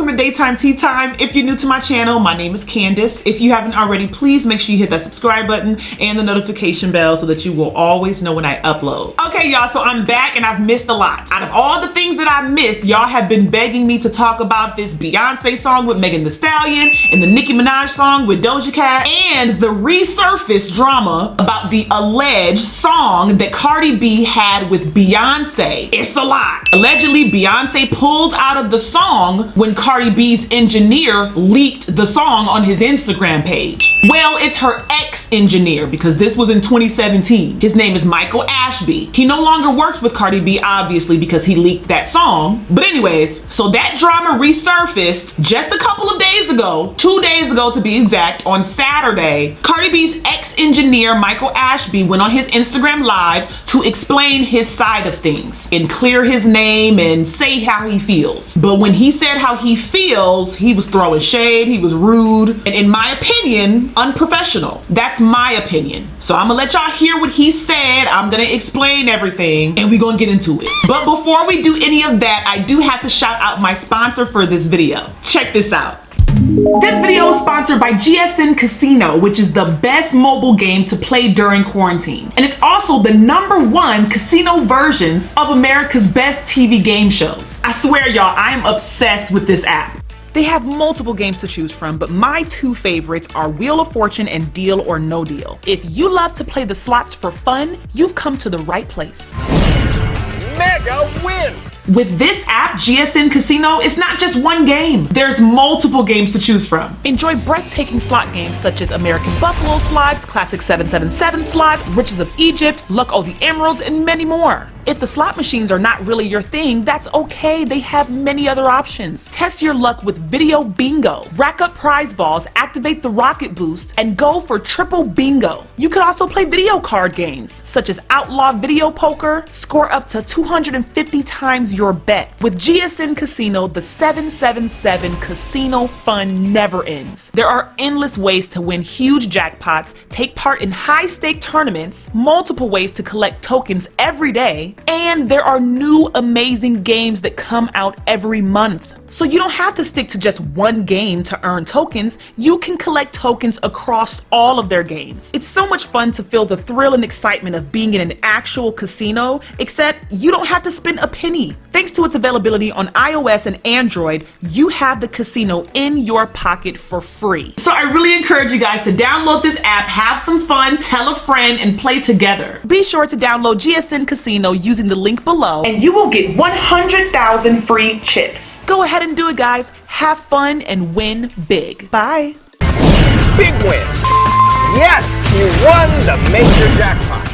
welcome to Daytime Tea Time. If you're new to my channel, my name is Candace. If you haven't already, please make sure you hit that subscribe button and the notification bell so that you will always know when I upload. Okay, y'all, so I'm back and I've missed a lot. Out of all the things that I missed, y'all have been begging me to talk about this Beyonce song with Megan Thee Stallion and the Nicki Minaj song with Doja Cat and the resurfaced drama about the alleged song that Cardi B had with Beyonce. It's a lot. Allegedly, Beyonce pulled out of the song when Cardi B's engineer leaked the song on his Instagram page. Well, it's her ex-engineer because this was in 2017. His name is Michael Ashby. He no longer works with Cardi B, obviously, because he leaked that song. But anyways, so that drama resurfaced just a couple of days ago, 2 days ago to be exact, on Saturday. Cardi B's ex-engineer, Michael Ashby, went on his Instagram Live to explain his side of things and clear his name and say how he feels. But when he said how he feels, he was throwing shade, he was rude, and in my opinion, unprofessional. That's my opinion. So I'm gonna let y'all hear what he said. I'm gonna explain everything and we're gonna get into it. But before we do any of that, I do have to shout out my sponsor for this video. Check this out. This video is sponsored by GSN Casino, which is the best mobile game to play during quarantine. And it's also the #1 casino versions of America's best TV game shows. I swear y'all, I am obsessed with this app. They have multiple games to choose from, but my two favorites are Wheel of Fortune and Deal or No Deal. If you love to play the slots for fun, you've come to the right place. Mega win! With this app, GSN Casino, it's not just one game. There's multiple games to choose from. Enjoy breathtaking slot games such as American Buffalo Slots, Classic 777 Slots, Riches of Egypt, Luck of the Emeralds, and many more. If the slot machines are not really your thing, that's okay. They have many other options. Test your luck with Video Bingo. Rack up prize balls, activate the rocket boost, and go for triple bingo. You could also play video card games, such as Outlaw Video Poker, score up to 250 times your bet. With GSN Casino, the 777 casino fun never ends. There are endless ways to win huge jackpots, take part in high-stake tournaments, multiple ways to collect tokens every day, and there are new amazing games that come out every month. So you don't have to stick to just one game to earn tokens. You can collect tokens across all of their games. It's so much fun to feel the thrill and excitement of being in an actual casino, except you don't have to spend a penny. Thanks to its availability on iOS and Android, you have the casino in your pocket for free. So I really encourage you guys to download this app, have some fun, tell a friend, and play together. Be sure to download GSN Casino using the link below, and you will get 100,000 free chips. Go ahead and do it, guys. Have fun and win big. Bye. Big win! Yes, you won the major jackpot.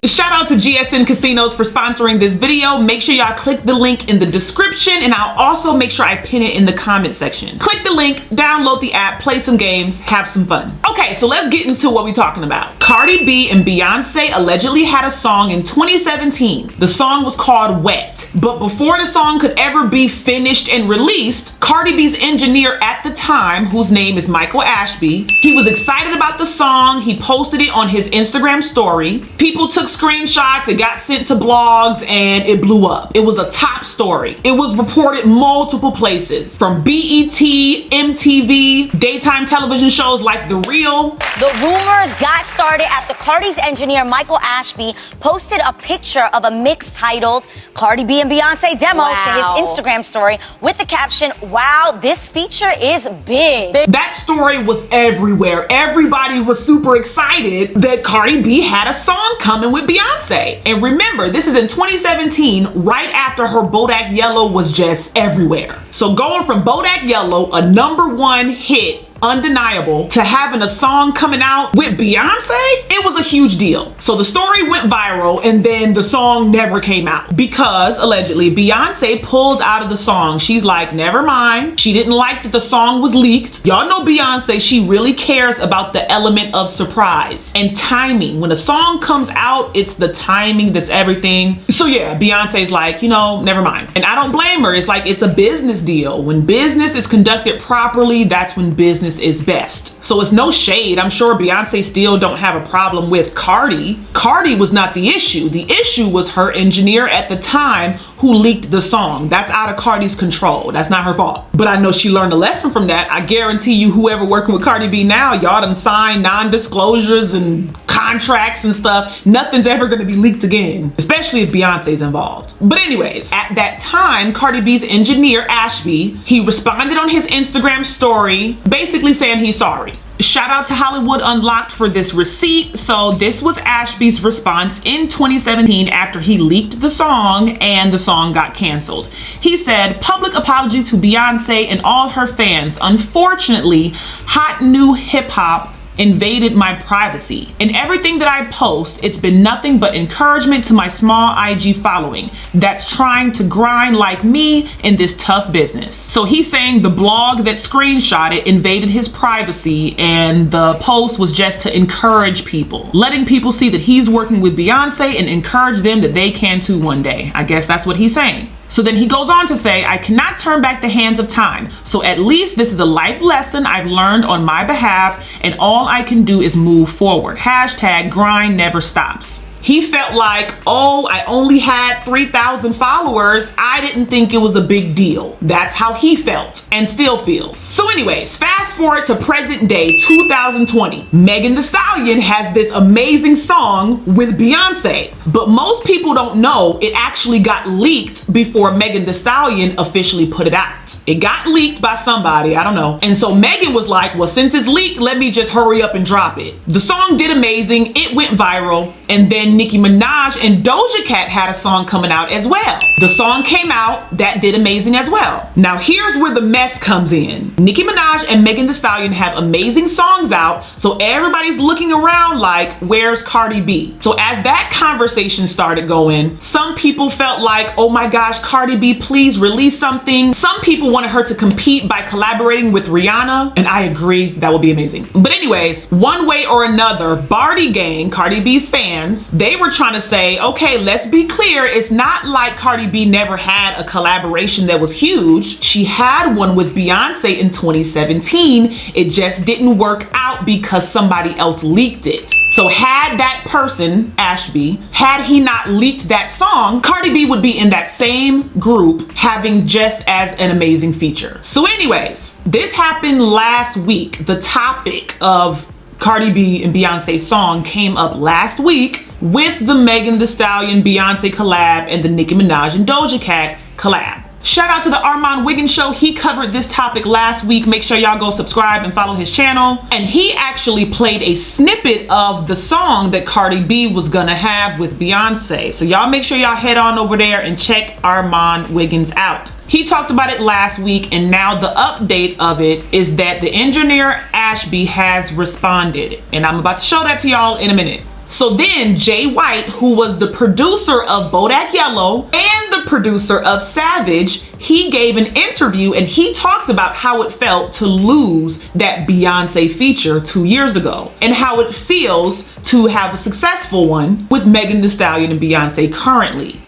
Shout out to GSN Casinos for sponsoring this video. Make sure y'all click the link in the description, and I'll also make sure I pin it in the comment section. Click the link, download the app, play some games, have some fun. Okay, so let's get into what we're talking about. Cardi B and Beyonce allegedly had a song in 2017. The song was called Wet. But before the song could ever be finished and released, Cardi B's engineer at the time, whose name is Michael Ashby, he was excited about the song. He posted it on his Instagram story. People took screenshots, it got sent to blogs, and it blew up. It was a top story. It was reported multiple places, from BET, MTV, daytime television shows like The Real. The rumors got started after Cardis engineer Michael Ashby posted a picture of a mix titled Cardi B and Beyonce demo to his Instagram story with the caption, "Wow, this feature is big." That story was everywhere. Everybody was super excited that Cardi B had a song coming with Beyonce. And remember, this is in 2017, right after her Bodak Yellow was just everywhere. So going from Bodak Yellow, a #1 hit, undeniable, to having a song coming out with Beyonce, it was a huge deal. So the story went viral, and then the song never came out because allegedly Beyonce pulled out of the song. She's like, never mind. She didn't like that the song was leaked. Y'all know Beyonce, she really cares about the element of surprise and timing. When a song comes out, it's the timing that's everything. So yeah, Beyonce's like, you know, never mind. And I don't blame her. It's like, it's a business deal. When business is conducted properly, that's when business business is best. So it's no shade. I'm sure Beyonce still don't have a problem with Cardi. Cardi was not the issue. The issue was her engineer at the time who leaked the song. That's out of Cardi's control. That's not her fault. But I know she learned a lesson from that. I guarantee you whoever working with Cardi B now, y'all done signed non-disclosures and contracts and stuff. Nothing's ever gonna be leaked again, especially if Beyonce's involved. But anyways, at that time, Cardi B's engineer, Ashby, he responded on his Instagram story, basically saying he's sorry. Shout out to Hollywood Unlocked for this receipt. So this was Ashby's response in 2017 after he leaked the song and the song got canceled. He said, "Public apology to Beyonce and all her fans. Unfortunately, hot new hip hop invaded my privacy. In everything that I post, it's been nothing but encouragement to my small IG following that's trying to grind like me in this tough business." So he's saying the blog that screenshot it invaded his privacy, and the post was just to encourage people, letting people see that he's working with Beyonce and encourage them that they can too one day. I guess that's what he's saying. So then he goes on to say, "I cannot turn back the hands of time. So at least this is a life lesson I've learned on my behalf, and all I can do is move forward. Hashtag grind never stops." He felt like, oh, I only had 3,000 followers. I didn't think it was a big deal. That's how he felt and still feels. So anyways, fast forward to present day 2020. Megan Thee Stallion has this amazing song with Beyonce, but most people don't know it actually got leaked before Megan Thee Stallion officially put it out. It got leaked by somebody, I don't know. And so Megan was like, well, since it's leaked, let me just hurry up and drop it. The song did amazing. It went viral. And then Nicki Minaj and Doja Cat had a song coming out as well. The song came out, that did amazing as well. Now here's where the mess comes in. Nicki Minaj and Megan Thee Stallion have amazing songs out, so everybody's looking around like, where's Cardi B? So as that conversation started going, some people felt like, oh my gosh, Cardi B, please release something. Some people wanted her to compete by collaborating with Rihanna, and I agree, that would be amazing. But anyways, one way or another, Barty Gang, Cardi B's fans, they were trying to say, okay, let's be clear, it's not like Cardi B never had a collaboration that was huge. She had one with Beyonce in 2017. It just didn't work out because somebody else leaked it. So had that person, Ashby, had he not leaked that song, Cardi B would be in that same group having just as an amazing feature. So anyways, this happened last week. The topic of Cardi B and Beyonce's song came up last week with the Megan Thee Stallion Beyonce collab and the Nicki Minaj and Doja Cat collab. Shout out to the Armand Wiggins Show. He covered this topic last week. Make sure y'all go subscribe and follow his channel. And he actually played a snippet of the song that Cardi B was gonna have with Beyonce. So y'all make sure y'all head on over there and check Armand Wiggins out. He talked about it last week, and now the update of it is that the engineer Ashby has responded. And I'm about to show that to y'all in a minute. So then Jay White, who was the producer of Bodak Yellow and the producer of Savage, he gave an interview and he talked about how it felt to lose that Beyonce feature 2 years ago and how it feels to have a successful one with Megan Thee Stallion and Beyonce currently.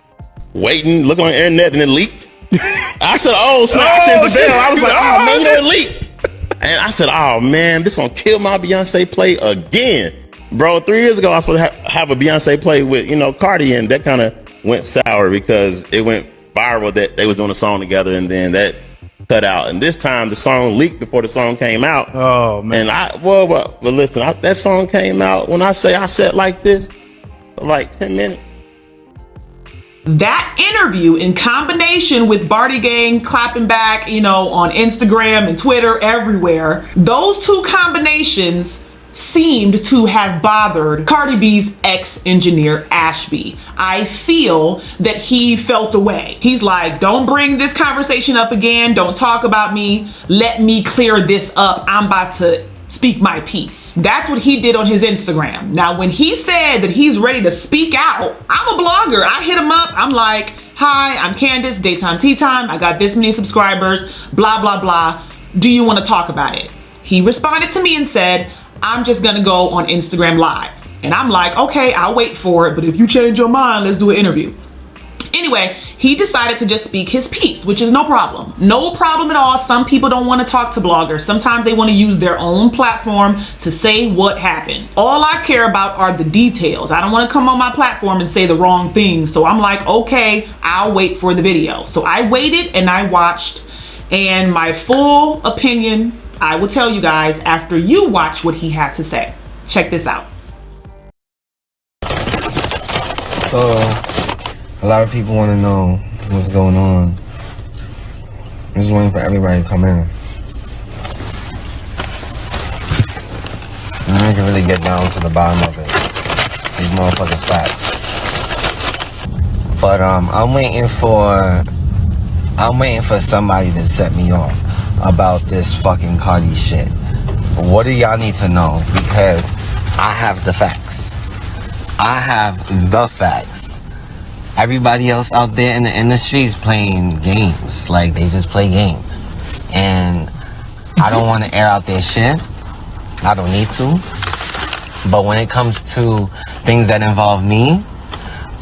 Waiting, looking on the internet, and it leaked. I said, oh snap, I sent the bell. I was like, oh man, it leaked. And I said, oh man, this gonna kill my Beyonce play again. Bro, 3 years ago, I was supposed to have a Beyonce play with, Cardi, and that kind of went sour because it went viral that they was doing a song together, and then that cut out. And this time, the song leaked before the song came out. Oh, man. And but listen, that song came out, when I say I sat like this, for like 10 minutes. That interview in combination with Barty Gang clapping back, on Instagram and Twitter, everywhere, those two combinations seemed to have bothered Cardi B's ex-engineer Ashby. I feel that he felt away. He's like, don't bring this conversation up again. Don't talk about me. Let me clear this up. I'm about to speak my piece. That's what he did on his Instagram. Now, when he said that he's ready to speak out, I'm a blogger. I hit him up. I'm like, hi, I'm Candace, Daytime Tea Time. I got this many subscribers, blah, blah, blah. Do you want to talk about it? He responded to me and said, I'm just gonna go on Instagram Live. And I'm like, okay, I'll wait for it, but if you change your mind, let's do an interview. Anyway, he decided to just speak his piece, which is no problem. No problem at all. Some people don't want to talk to bloggers. Sometimes they want to use their own platform to say what happened. All I care about are the details. I don't want to come on my platform and say the wrong thing. So I'm like, okay, I'll wait for the video. So I waited and I watched, and my full opinion, I will tell you guys after you watch what he had to say. Check this out. So, a lot of people want to know what's going on. I'm just waiting for everybody to come in. And I can really get down to the bottom of it. These motherfucking facts. But I'm waiting for somebody to set me off about this fucking Cardi shit. What do y'all need to know? Because I have the facts. I have the facts. Everybody else out there in the industry is playing games. Like, they just play games. And I don't want to air out their shit. I don't need to. But when it comes to things that involve me,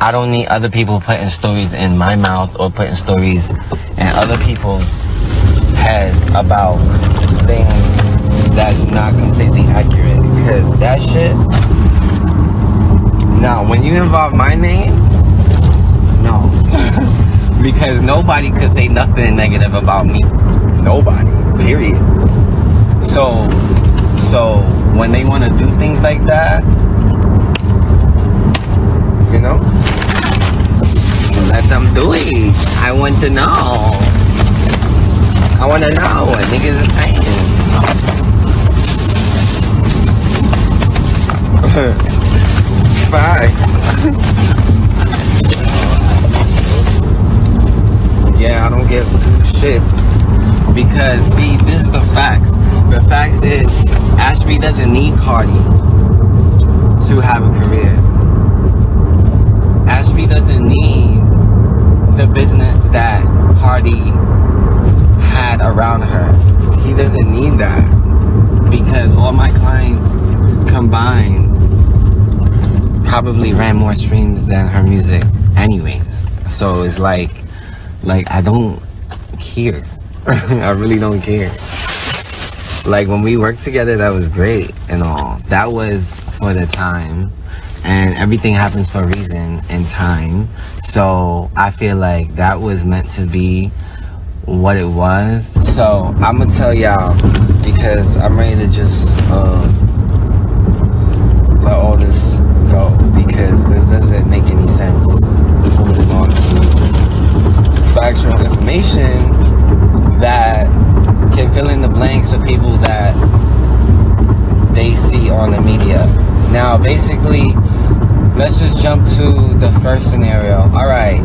I don't need other people putting stories in my mouth or putting stories in other people's heads about things that's not completely accurate. Because that shit... Now, when you involve my name, no. Because nobody could say nothing negative about me. Nobody. Period. So when they want to do things like that, you know, let them do it. I want to know. I want to know what niggas is saying. Facts. Yeah, I don't give two shits. Because, see, this is the facts. The facts is, Ashby doesn't need Cardi to have a career. Ashby doesn't need the business that Cardi had around her. He doesn't need that. Because all my clients combined probably ran more streams than her music anyways. So it's like I don't care. I really don't care. Like, when we worked together, that was great and all. That was for the time, and everything happens for a reason and time. So I feel like that was meant to be what it was. So I'm gonna tell y'all, because I'm ready to just let all this go, because this doesn't make any sense holding on to factual information that can fill in the blanks of people that they see on the media. Now, basically, let's just jump to the first scenario. All right,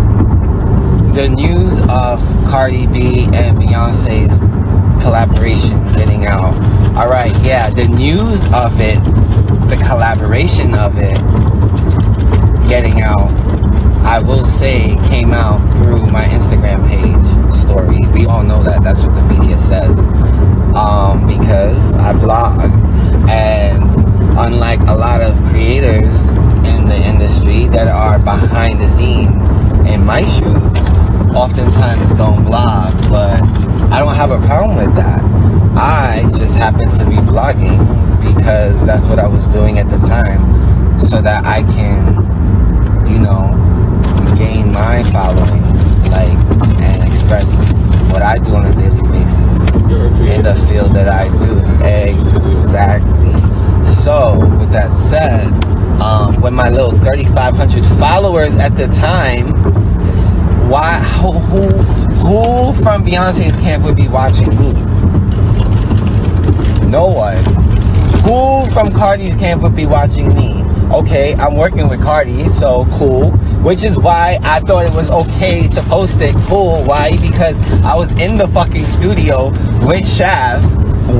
the news of Cardi B and Beyonce's collaboration getting out. All right, yeah, the news of it, the collaboration of it getting out, I will say, came out through my Instagram page story. We all know that. That's what the media says. Because I blog, and unlike a lot of creators in the industry that are behind the scenes in my shoes, oftentimes don't blog, but I don't have a problem with that. I just happen to be blogging because that's what I was doing at the time, so that I can, you know, gain my following, like, and express what I do on a daily basis in the field that I do. Exactly. So, with that said, with my little 3,500 followers at the time, who from Beyonce's camp would be watching me? No one. Who from Cardi's camp would be watching me? Okay, I'm working with Cardi, so cool. Which is why I thought it was okay to post it. Cool. Why? Because I was in the fucking studio with Shav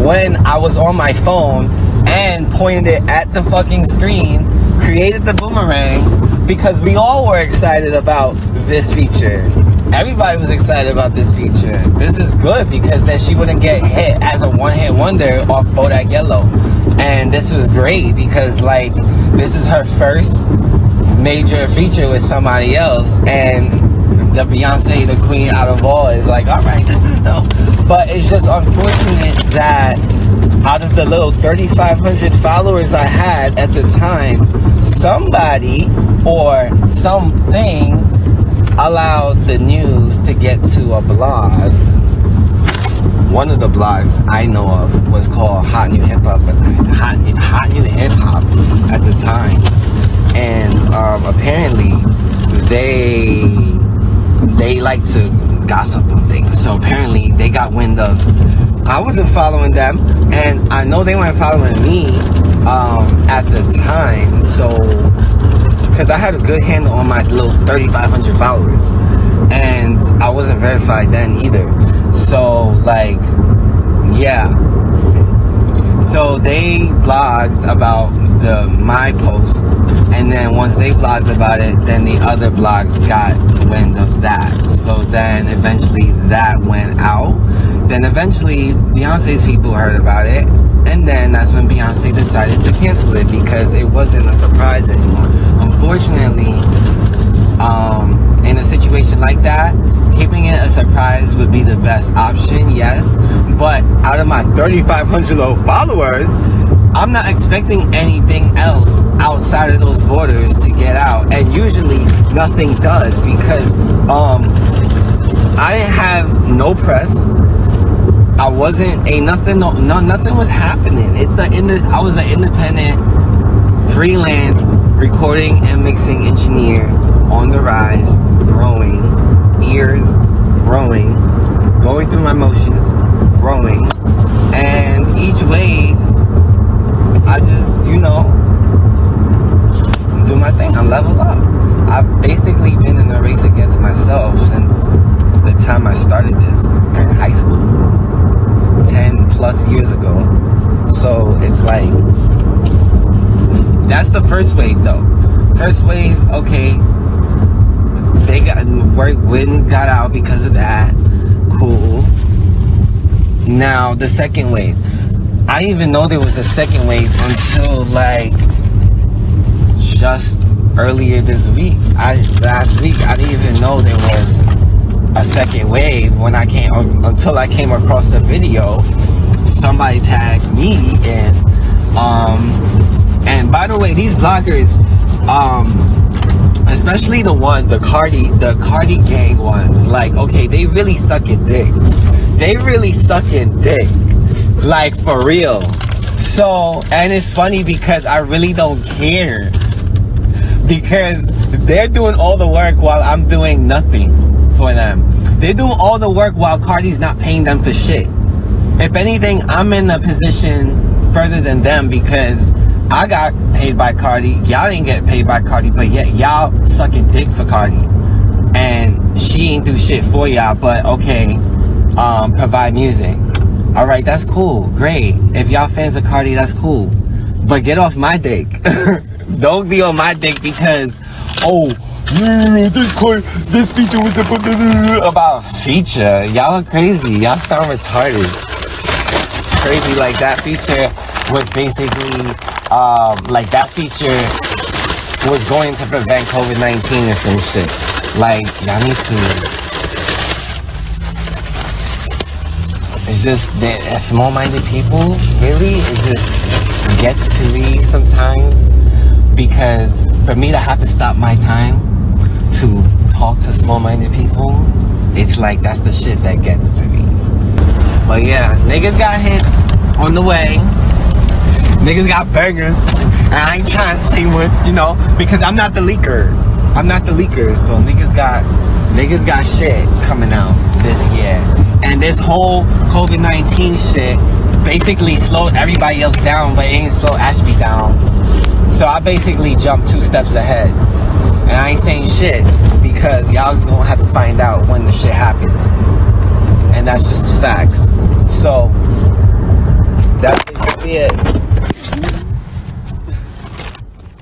when I was on my phone and pointed it at the fucking screen, created the boomerang, because we all were excited about this feature. Everybody was excited about this feature. This is good, because then she wouldn't get hit as a one-hit wonder off Bodak Yellow. And this was great because, like, this is her first major feature with somebody else, and the Beyonce, the queen out of all, is like, all right, this is dope. But it's just unfortunate that out of the little 3,500 followers I had at the time, somebody or something allowed the news to get to a blog. One of the blogs I know of was called Hot New Hip Hop at the time, and apparently they like to gossip on things. So apparently they got wind of, I wasn't following them, and I know they weren't following me at the time. So because I had a good handle on my little 3,500 followers, and I wasn't verified then either. So like, yeah. So they blogged about my post, and then once they blogged about it, then the other blogs got wind of that. So then eventually that went out. Then eventually Beyonce's people heard about it, and then that's when Beyonce decided to cancel it because it wasn't a surprise anymore. Unfortunately, in a situation like that, keeping it a surprise would be the best option, yes. But out of my 3,500 little followers, I'm not expecting anything else outside of those borders to get out. And usually nothing does, because I didn't have no press. I wasn't nothing was happening. I was an independent freelance recording and mixing engineer on the rise, growing, ears growing, going through my motions, growing, and each wave I just, do my thing. I level up. I've basically been in a race against myself since the time I started this in high school 10 plus years ago. So it's like, that's the first wave though. First wave, okay, they got out because of that. Cool. Now the second wave, I didn't even know there was a second wave until like just earlier this week. Last week I didn't even know there was a second wave until I came across the video. Somebody tagged me in. And by the way, these bloggers, especially the Cardi gang ones, like, okay, they really sucking dick. They really sucking dick. Like, for real. So, and it's funny because I really don't care. Because they're doing all the work while I'm doing nothing for them. They're doing all the work while Cardi's not paying them for shit. If anything, I'm in a position further than them because I got paid by Cardi. Y'all didn't get paid by Cardi, but yet y'all sucking dick for Cardi. And she ain't do shit for y'all, but okay, provide music. Alright, that's cool, great. If y'all fans of Cardi, that's cool. But get off my dick. Don't be on my dick because, this feature was about feature. Y'all are crazy. Y'all sound retarded. Crazy, like that feature was basically, like that feature was going to prevent COVID-19 or some shit. Like, y'all need to... It's just that small-minded people, really, it just gets to me sometimes, because for me to have to stop my time to talk to small-minded people, it's like that's the shit that gets to me. But yeah, niggas got hits on the way. Niggas got bangers, and I ain't trying to say much, because I'm not the leaker. So niggas got shit coming out this year. And this whole COVID-19 shit basically slowed everybody else down, but it ain't slow Ashby down. So I basically jumped 2 steps ahead. And I ain't saying shit because y'all's gonna have to find out when the shit happens. And that's just the facts. So that's basically it.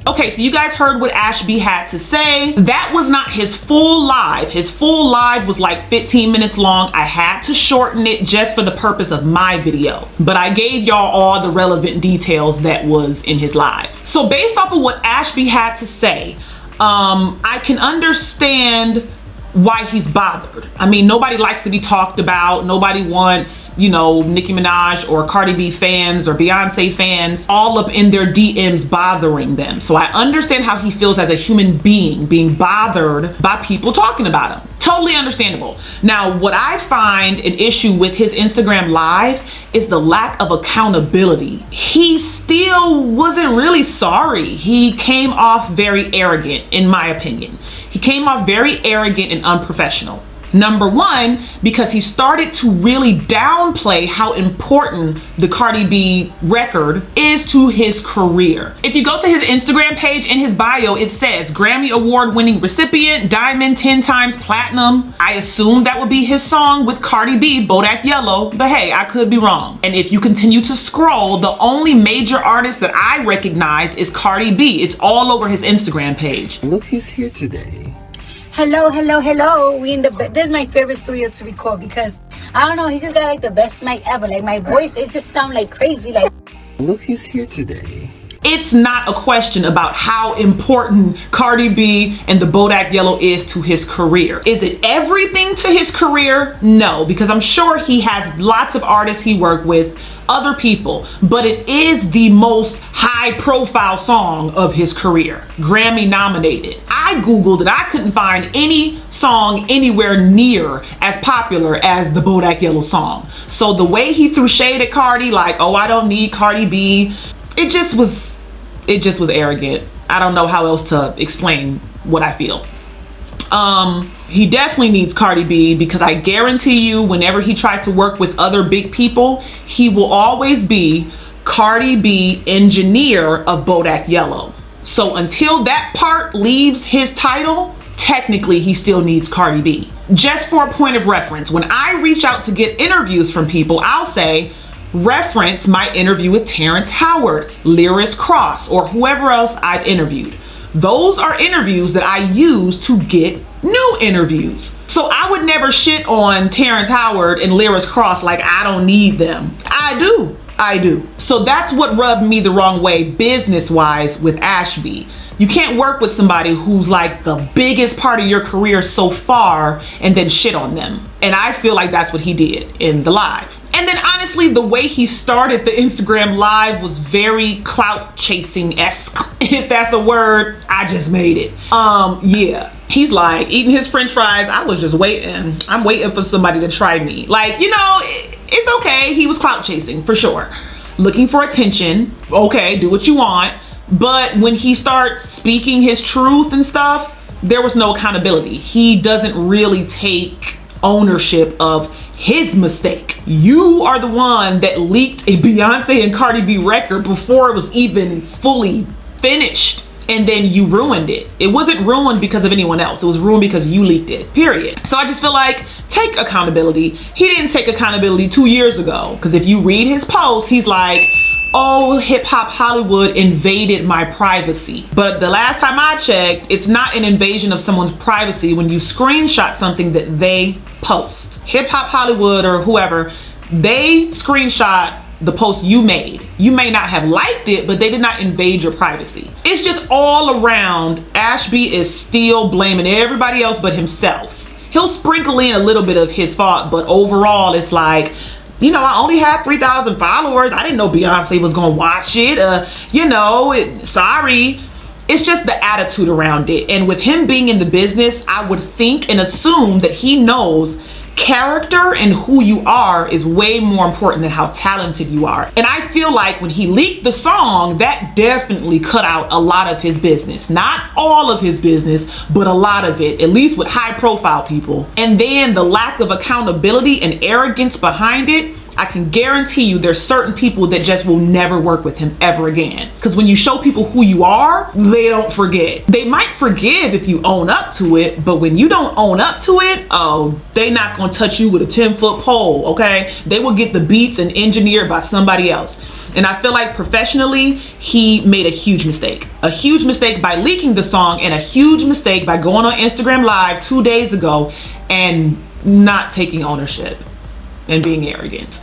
Okay, so you guys heard what Ashby had to say. That was not his full live. His full live was like 15 minutes long. I had to shorten it just for the purpose of my video. But I gave y'all all the relevant details that was in his live. So based off of what Ashby had to say, I can understand why he's bothered. I mean, nobody likes to be talked about. Nobody wants, you know, Nicki Minaj or Cardi B fans or Beyonce fans all up in their DMs bothering them. So I understand how he feels as a human being, being bothered by people talking about him. Totally understandable. Now, what I find an issue with his Instagram live is the lack of accountability. He still wasn't really sorry. He came off very arrogant, in my opinion. He came off very arrogant and unprofessional. Number one, because he started to really downplay how important the Cardi B record is to his career. If you go to his Instagram page, in his bio, it says Grammy Award winning recipient, diamond, 10 times platinum. I assume that would be his song with Cardi B, Bodak Yellow, but hey, I could be wrong. And if you continue to scroll, the only major artist that I recognize is Cardi B. It's all over his Instagram page. Look who's here today. Hello. This is my favorite studio to record because I don't know, he just got like the best mic ever. Like my voice, it just sounds like crazy. Like, look who's here today. It's not a question about how important Cardi B and the Bodak Yellow is to his career. Is it everything to his career? No, because I'm sure he has lots of artists he worked with, other people, but it is the most high profile song of his career. Grammy nominated. I Googled it, I couldn't find any song anywhere near as popular as the Bodak Yellow song. So the way he threw shade at Cardi, like, oh, I don't need Cardi B, it just was arrogant. I don't know how else to explain what I feel. He definitely needs Cardi B, because I guarantee you whenever he tries to work with other big people, he will always be Cardi B engineer of Bodak Yellow. So until that part leaves his title, technically he still needs Cardi B. Just for a point of reference, when I reach out to get interviews from people, I'll say, reference my interview with Terrence Howard, Lyris Cross, or whoever else I've interviewed. Those are interviews that I use to get new interviews. So I would never shit on Terrence Howard and Lyris Cross like I don't need them. I do. So that's what rubbed me the wrong way business-wise with Ashby. You can't work with somebody who's like the biggest part of your career so far and then shit on them. And I feel like that's what he did in the live. And then honestly, the way he started the Instagram live was very clout chasing-esque. If that's a word, I just made it. Yeah. He's like eating his French fries. I was just waiting. I'm waiting for somebody to try me. Like, you know, it's okay. He was clout chasing for sure. Looking for attention. Okay, do what you want. But when he starts speaking his truth and stuff, there was no accountability. He doesn't really take ownership of his mistake. You are the one that leaked a Beyonce and Cardi B record before it was even fully finished, and then you ruined it. It wasn't ruined because of anyone else. It was ruined because you leaked it, period. So I just feel like, take accountability. He didn't take accountability 2 years ago, because if you read his post, he's like, oh, hip hop Hollywood invaded my privacy. But the last time I checked, it's not an invasion of someone's privacy when you screenshot something that they post. Hip hop Hollywood or whoever, they screenshot the post you made. You may not have liked it, but they did not invade your privacy. It's just all around, Ashby is still blaming everybody else but himself. He'll sprinkle in a little bit of his fault, but overall it's like, you know, I only had 3,000 followers. I didn't know Beyonce was gonna watch it. Sorry. It's just the attitude around it. And with him being in the business, I would think and assume that he knows character and who you are is way more important than how talented you are. And I feel like when he leaked the song, that definitely cut out a lot of his business. Not all of his business, but a lot of it, at least with high profile people. And then the lack of accountability and arrogance behind it, I can guarantee you there's certain people that just will never work with him ever again. Because when you show people who you are, they don't forget. They might forgive if you own up to it, but when you don't own up to it, oh, they not gonna touch you with a 10-foot pole, okay? They will get the beats and engineered by somebody else. And I feel like professionally, he made a huge mistake. A huge mistake by leaking the song, and a huge mistake by going on Instagram Live 2 days ago and not taking ownership and being arrogant.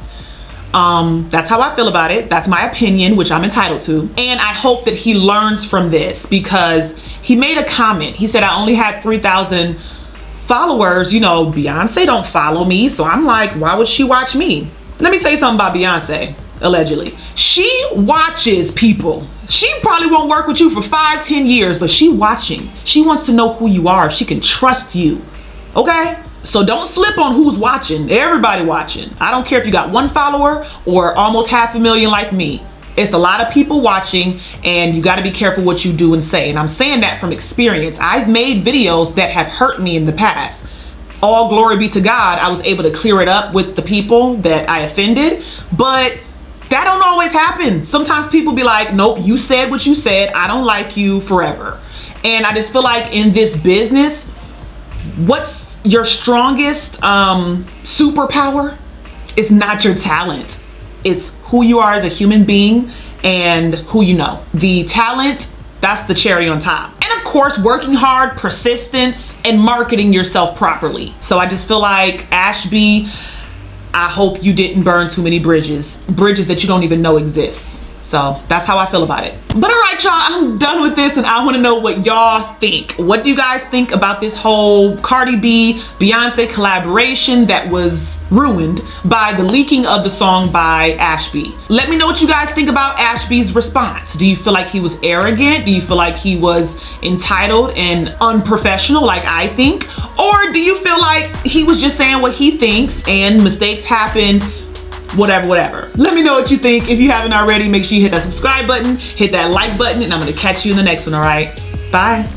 That's how I feel about it. That's my opinion, which I'm entitled to. And I hope that he learns from this, because he made a comment. He said, I only had 3,000 followers, you know, Beyonce don't follow me, so I'm like, why would she watch me? Let me tell you something about Beyonce, allegedly. She watches people. She probably won't work with you for 5-10 years, but she watching. She wants to know who you are. She can trust you, okay? So don't slip on who's watching. Everybody watching. I don't care if you got 1 follower or almost 500,000 like me. It's a lot of people watching, and you got to be careful what you do and say. And I'm saying that from experience. I've made videos that have hurt me in the past. All glory be to God, I was able to clear it up with the people that I offended, but that don't always happen. Sometimes people be like, nope, you said what you said. I don't like you forever. And I just feel like in this business, what's your strongest superpower? It's not your talent. It's who you are as a human being and who you know. The talent, that's the cherry on top. And of course, working hard, persistence, and marketing yourself properly. So I just feel like, Ashby, I hope you didn't burn too many bridges that you don't even know exist. So that's how I feel about it. But all right, y'all, I'm done with this, and I want to know what y'all think. What do you guys think about this whole Cardi B Beyonce collaboration that was ruined by the leaking of the song by Ashby? Let me know what you guys think about Ashby's response. Do you feel like he was arrogant? Do you feel like he was entitled and unprofessional like I think? Or do you feel like he was just saying what he thinks and mistakes happen? Whatever. Let me know what you think. If you haven't already, make sure you hit that subscribe button, hit that like button, and I'm gonna catch you in the next one, all right? Bye.